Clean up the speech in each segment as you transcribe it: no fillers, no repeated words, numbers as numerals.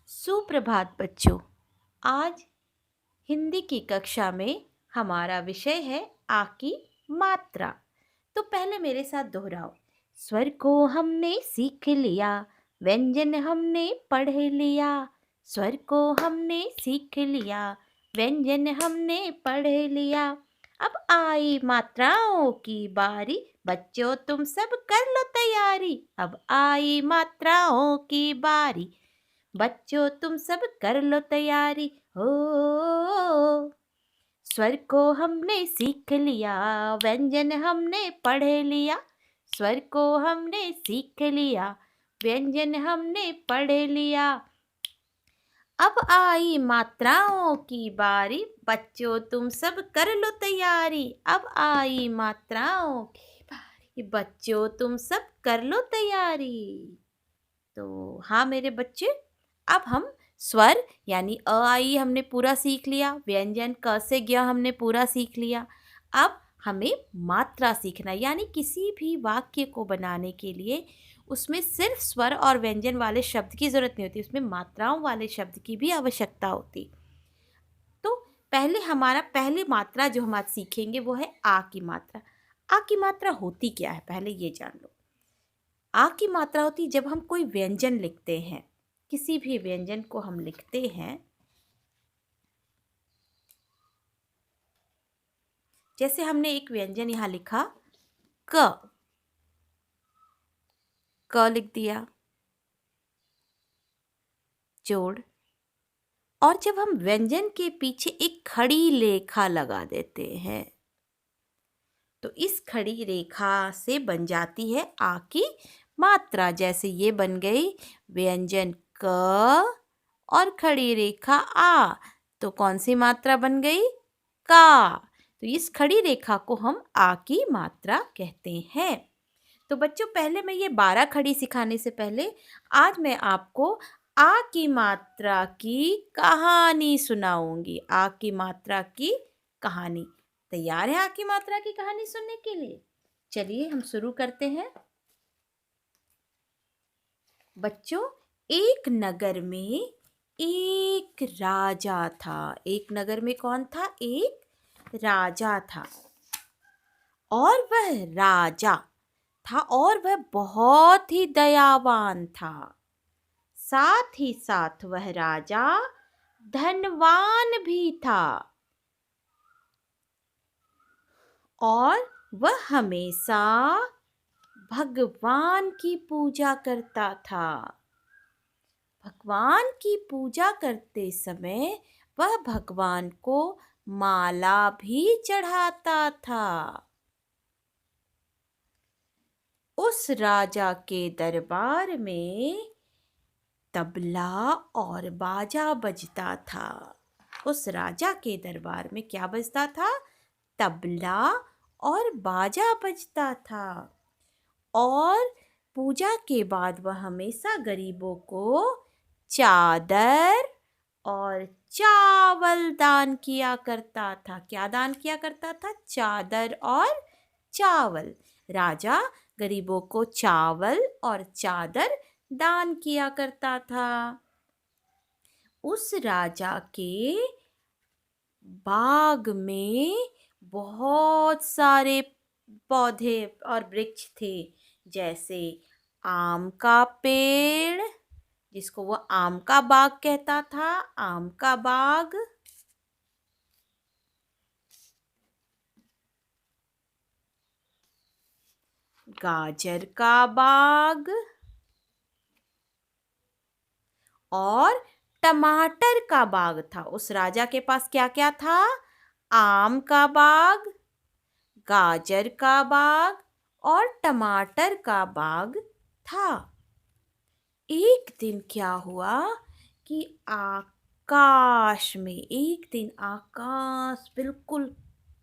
सुप्रभात बच्चों। आज हिंदी की कक्षा में हमारा विषय है आ की मात्रा। तो पहले मेरे साथ दोहराओ। स्वर को हमने सीख लिया, व्यंजन हमने पढ़ लिया। स्वर को हमने सीख लिया, व्यंजन हमने पढ़ लिया। अब आई मात्राओं की बारी, बच्चों तुम सब कर लो तैयारी। अब आई मात्राओं की बारी, बच्चों तुम सब कर लो तैयारी। हो, स्वर को हमने सीख लिया, व्यंजन हमने पढ़ लिया। स्वर को हमने सीख लिया, व्यंजन हमने पढ़ लिया। अब आई मात्राओं की बारी, बच्चों तुम सब कर लो तैयारी। अब आई मात्राओं की बारी, बच्चों तुम सब कर लो तैयारी। तो हाँ मेरे बच्चे, अब हम स्वर यानी अ आई हमने पूरा सीख लिया, व्यंजन क से ज्ञ हमने पूरा सीख लिया। अब हमें मात्रा सीखना, यानी किसी भी वाक्य को बनाने के लिए उसमें सिर्फ स्वर और व्यंजन वाले शब्द की ज़रूरत नहीं होती, उसमें मात्राओं वाले शब्द की भी आवश्यकता होती। तो हमारा पहली मात्रा जो हम आज सीखेंगे वो है आ की मात्रा। आ की मात्रा होती क्या है, पहले ये जान लो। आ की मात्रा होती जब हम कोई व्यंजन लिखते हैं, किसी भी व्यंजन को हम लिखते हैं। जैसे हमने एक व्यंजन यहाँ लिखा क, लिख दिया जोड़। और जब हम व्यंजन के पीछे एक खड़ी रेखा लगा देते हैं तो इस खड़ी रेखा से बन जाती है आ की मात्रा। जैसे ये बन गई व्यंजन क और खड़ी रेखा आ, तो कौन सी मात्रा बन गई, का। तो इस खड़ी रेखा को हम आ की मात्रा कहते हैं। तो बच्चों, पहले मैं ये 12 खड़ी सिखाने से पहले आज मैं आपको आ की मात्रा की कहानी सुनाऊंगी। आ की मात्रा की कहानी। तैयार है आ की मात्रा की कहानी सुनने के लिए? चलिए हम शुरू करते हैं। बच्चों, एक नगर में एक राजा था। एक नगर में कौन था? एक राजा था। और वह राजा था और वह बहुत ही दयावान था। साथ ही साथ वह राजा धनवान भी था। और वह हमेशा भगवान की पूजा करता था। भगवान की पूजा करते समय वह भगवान को माला भी चढ़ाता था। उस राजा के दरबार में तबला और बाजा बजता था। उस राजा के दरबार में क्या बजता था? तबला और बाजा बजता था। और पूजा के बाद वह हमेशा गरीबों को चादर और चावल दान किया करता था। क्या दान किया करता था? चादर और चावल। राजा गरीबों को चावल और चादर दान किया करता था। उस राजा के बाग में बहुत सारे पौधे और वृक्ष थे। जैसे आम का पेड़, जिसको वो आम का बाग कहता था, आम का बाग। गाजर का बाग और टमाटर का बाग था। उस राजा के पास क्या क्या था? आम का बाग, गाजर का बाग और टमाटर का बाग था। एक दिन क्या हुआ कि एक दिन आकाश बिल्कुल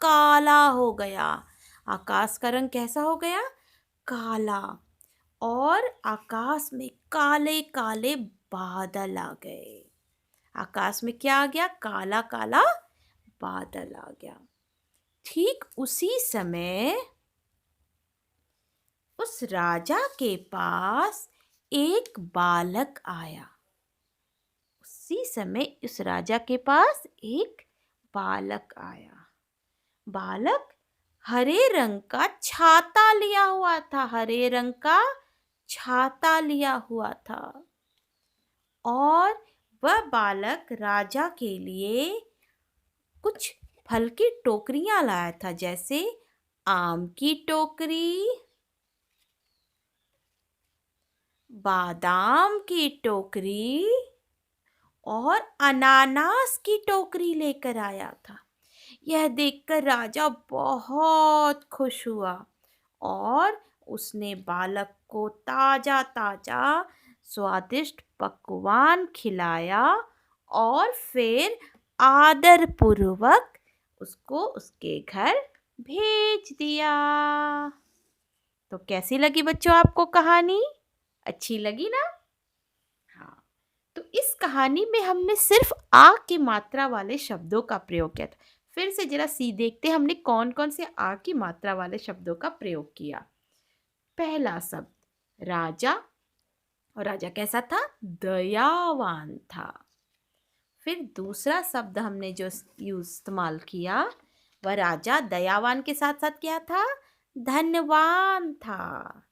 काला हो गया। आकाश का रंग कैसा हो गया? काला। और आकाश में काले काले बादल आ गए। आकाश में क्या आ गया? काला काला बादल आ गया। ठीक उसी समय उस राजा के पास एक बालक आया। उसी समय उस राजा के पास एक बालक आया। बालक हरे रंग का छाता लिया हुआ था, हरे रंग का छाता लिया हुआ था। और वह बालक राजा के लिए कुछ फल की टोकरियां लाया था, जैसे आम की टोकरी, बादाम की टोकरी और अनानास की टोकरी लेकर आया था। यह देखकर राजा बहुत खुश हुआ और उसने बालक को ताजा ताजा स्वादिष्ट पकवान खिलाया और फिर आदर पूर्वक उसको उसके घर भेज दिया। तो कैसी लगी बच्चों आपको कहानी? अच्छी लगी ना? हाँ। तो इस कहानी में हमने सिर्फ आ की मात्रा वाले शब्दों का प्रयोग किया था। फिर से जरा देखते हमने कौन कौन से आ की मात्रा वाले शब्दों का प्रयोग किया। पहला शब्द राजा, और राजा कैसा था? दयावान था। फिर दूसरा शब्द हमने जो इस्तेमाल किया वह राजा दयावान के साथ साथ क्या था? धनवान था।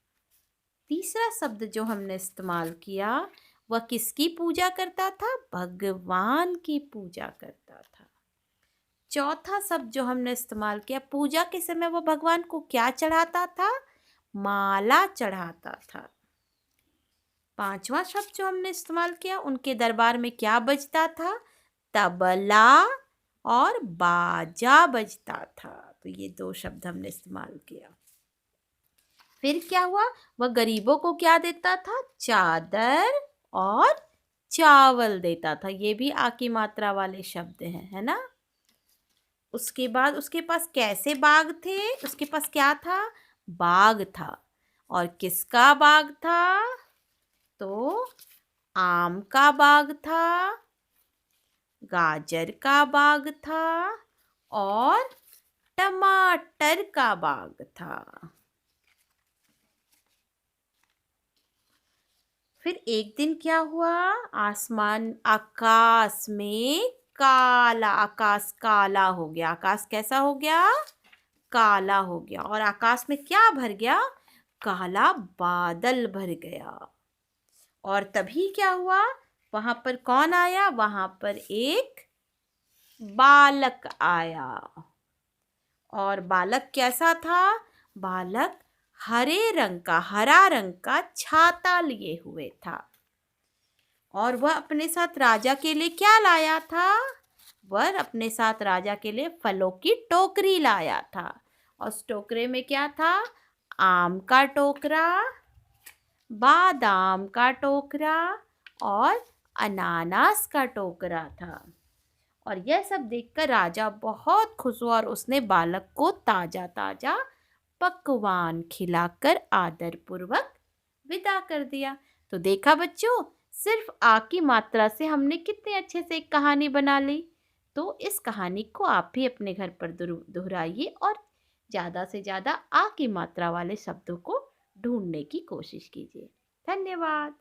तीसरा शब्द जो हमने इस्तेमाल किया वह किसकी पूजा करता था? भगवान की पूजा करता था। चौथा शब्द जो हमने इस्तेमाल किया, पूजा के समय वह भगवान को क्या चढ़ाता था? माला चढ़ाता था। पांचवा शब्द जो हमने इस्तेमाल किया, उनके दरबार में क्या बजता था? तबला और बाजा बजता था। तो ये दो शब्द हमने इस्तेमाल किया। फिर क्या हुआ? वह गरीबों को क्या देता था? चादर और चावल देता था। ये भी आ की मात्रा वाले शब्द हैं, है ना? उसके बाद उसके पास कैसे बाग थे? उसके पास क्या था? बाग था। और किसका बाग था? तो आम का बाग था, गाजर का बाग था और टमाटर का बाग था। फिर एक दिन क्या हुआ? आकाश में आकाश काला हो गया। आकाश कैसा हो गया? काला हो गया। और आकाश में क्या भर गया? काला बादल भर गया। और तभी क्या हुआ? वहां पर कौन आया? वहां पर एक बालक आया। और बालक कैसा था? बालक हरा रंग का छाता लिए हुए था। और वह अपने साथ राजा के लिए क्या लाया था? वह अपने साथ राजा के लिए फलों की टोकरी लाया था। और उस टोकरे में क्या था? आम का टोकरा, बादाम का टोकरा और अनानास का टोकरा था। और यह सब देखकर राजा बहुत खुश हुआ और उसने बालक को ताजा ताजा पकवान खिलाकर आदर पूर्वक विदा कर दिया। तो देखा बच्चों, सिर्फ आ की मात्रा से हमने कितने अच्छे से एक कहानी बना ली। तो इस कहानी को आप भी अपने घर पर दोहराइए और ज़्यादा से ज़्यादा आ की मात्रा वाले शब्दों को ढूंढने की कोशिश कीजिए। धन्यवाद।